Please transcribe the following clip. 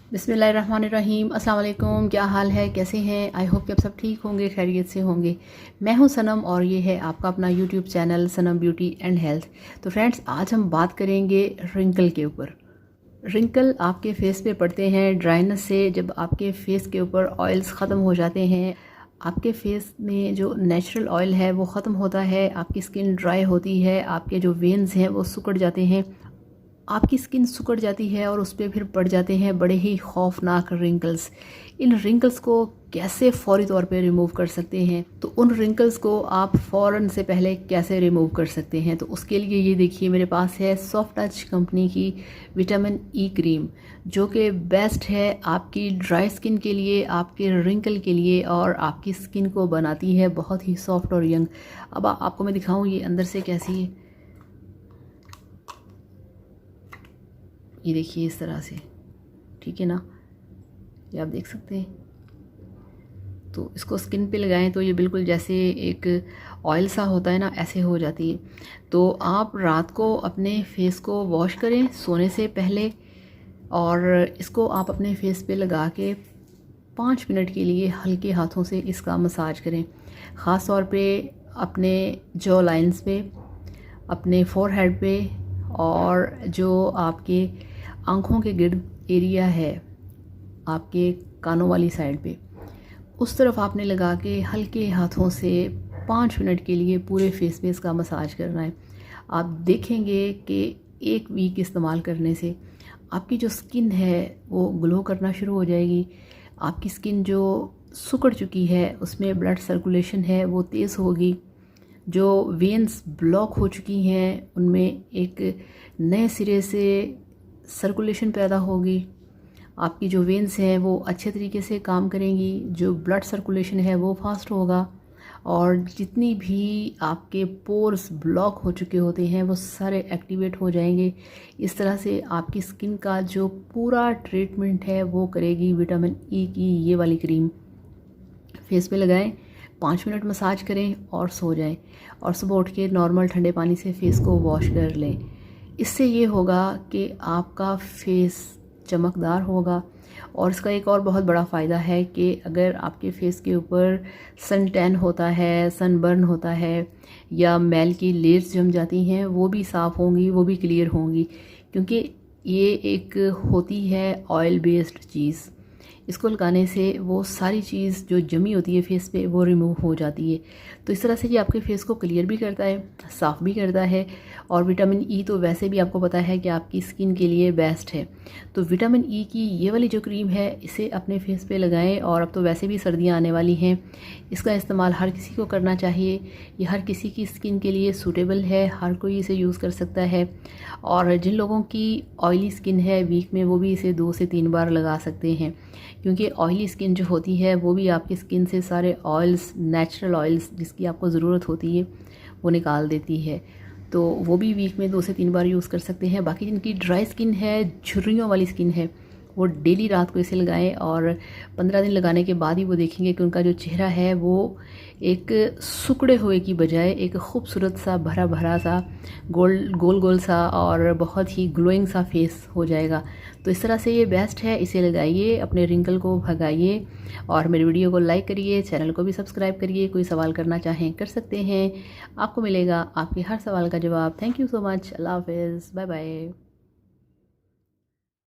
बिस्मिल्लाहिर्रहमानिर्रहीम। अस्सलाम वालेकुम। क्या हाल है, कैसे हैं? आई होप कि आप सब ठीक होंगे, खैरियत से होंगे। मैं हूं सनम और ये है आपका अपना YouTube channel Sanam beauty and health. तो फ्रेंड्स, आज हम बात करेंगे रिंकल के ऊपर। रिंकल आपके फेस पे पड़ते हैं ड्राइनेस से। जब आपके फेस के ऊपर ऑयल्स ख़त्म हो जाते हैं, आपके फेस में जो नेचुरल ऑयल है वो ख़त्म होता है, आपकी स्किन ड्राई होती है, आपके जो वेन्स हैं वो सिकुड़ जाते हैं, आपकी स्किन सिकुड़ जाती है और उस पर फिर पड़ जाते हैं बड़े ही खौफनाक रिंकल्स। इन रिंकल्स को कैसे फौरी तौर पे रिमूव कर सकते हैं, तो उन रिंकल्स को आप फ़ौरन से पहले कैसे रिमूव कर सकते हैं, तो उसके लिए ये देखिए मेरे पास है सॉफ्ट टच कंपनी की विटामिन ई क्रीम, जो कि बेस्ट है आपकी ड्राई स्किन के लिए, आपके रिंकल के लिए, और आपकी स्किन को बनाती है बहुत ही सॉफ्ट और यंग। अब आपको मैं दिखाऊँ ये अंदर से कैसी है। ये देखिए इस तरह से, ठीक है ना, ये आप देख सकते हैं। तो इसको स्किन पे लगाएं तो ये बिल्कुल जैसे एक ऑयल सा होता है ना, ऐसे हो जाती है। तो आप रात को अपने फेस को वॉश करें सोने से पहले, और इसको आप अपने फेस पे लगा के 5 मिनट के लिए हल्के हाथों से इसका मसाज करें। ख़ास तौर पे अपने जॉ लाइंस पे, अपने फोरहेड पे, और जो आपके आँखों के गिर्द एरिया है, आपके कानों वाली साइड पे, उस तरफ आपने लगा के हल्के हाथों से 5 मिनट के लिए पूरे फेस पे इसका मसाज करना है। आप देखेंगे कि 1 वीक इस्तेमाल करने से आपकी जो स्किन है वो ग्लो करना शुरू हो जाएगी। आपकी स्किन जो सिकुड़ चुकी है उसमें ब्लड सर्कुलेशन है वो तेज़ होगी। जो वेन्स ब्लॉक हो चुकी हैं उनमें एक नए सिरे से सर्कुलेशन पैदा होगी। आपकी जो वेन्स हैं वो अच्छे तरीके से काम करेंगी, जो ब्लड सर्कुलेशन है वो फास्ट होगा, और जितनी भी आपके पोर्स ब्लॉक हो चुके होते हैं वो सारे एक्टिवेट हो जाएंगे। इस तरह से आपकी स्किन का जो पूरा ट्रीटमेंट है वो करेगी विटामिन ई की ये वाली क्रीम। फेस पे लगाएं, 5 मिनट मसाज करें और सो जाएं, और सुबह उठ के नॉर्मल ठंडे पानी से फेस को वॉश कर लें। इससे ये होगा कि आपका फेस चमकदार होगा। और इसका एक और बहुत बड़ा फ़ायदा है कि अगर आपके फेस के ऊपर सन टैन होता है, सनबर्न होता है, या मैल की लेयर्स जम जाती हैं, वो भी साफ़ होंगी, वो भी क्लियर होंगी, क्योंकि ये एक होती है ऑयल बेस्ड चीज़। इसको लगाने से वो सारी चीज़ जो जमी होती है फेस पे वो रिमूव हो जाती है। तो इस तरह से ये आपके फेस को क्लियर भी करता है, साफ़ भी करता है। और विटामिन ई तो वैसे भी आपको पता है कि आपकी स्किन के लिए बेस्ट है। तो विटामिन ई की ये वाली जो क्रीम है इसे अपने फेस पे लगाएं। और अब तो वैसे भी सर्दियाँ आने वाली हैं, इसका इस्तेमाल हर किसी को करना चाहिए। ये हर किसी की स्किन के लिए सूटेबल है, हर कोई इसे यूज़ कर सकता है। और जिन लोगों की ऑयली स्किन है वीक में, वो भी इसे 2 से 3 बार लगा सकते हैं, क्योंकि ऑयली स्किन जो होती है वो भी आपकी स्किन से सारे ऑयल्स, नेचुरल ऑयल्स जिसकी आपको ज़रूरत होती है वो निकाल देती है। तो वो भी वीक में 2 से 3 बार यूज़ कर सकते हैं। बाकी जिनकी ड्राई स्किन है, झुर्रियों वाली स्किन है, वो डेली रात को इसे लगाएं, और 15 दिन लगाने के बाद ही वो देखेंगे कि उनका जो चेहरा है वो एक सिकुड़े हुए की बजाय एक खूबसूरत सा, भरा भरा सा, गोल गोल सा, और बहुत ही ग्लोइंग सा फेस हो जाएगा। तो इस तरह से ये बेस्ट है, इसे लगाइए, अपने रिंकल को भगाइए, और मेरी वीडियो को लाइक करिए, चैनल को भी सब्सक्राइब करिए। कोई सवाल करना चाहें कर सकते हैं, आपको मिलेगा आपके हर सवाल का जवाब। Thank you so much. अल्लाह हाफ़िज़, बाय बाय।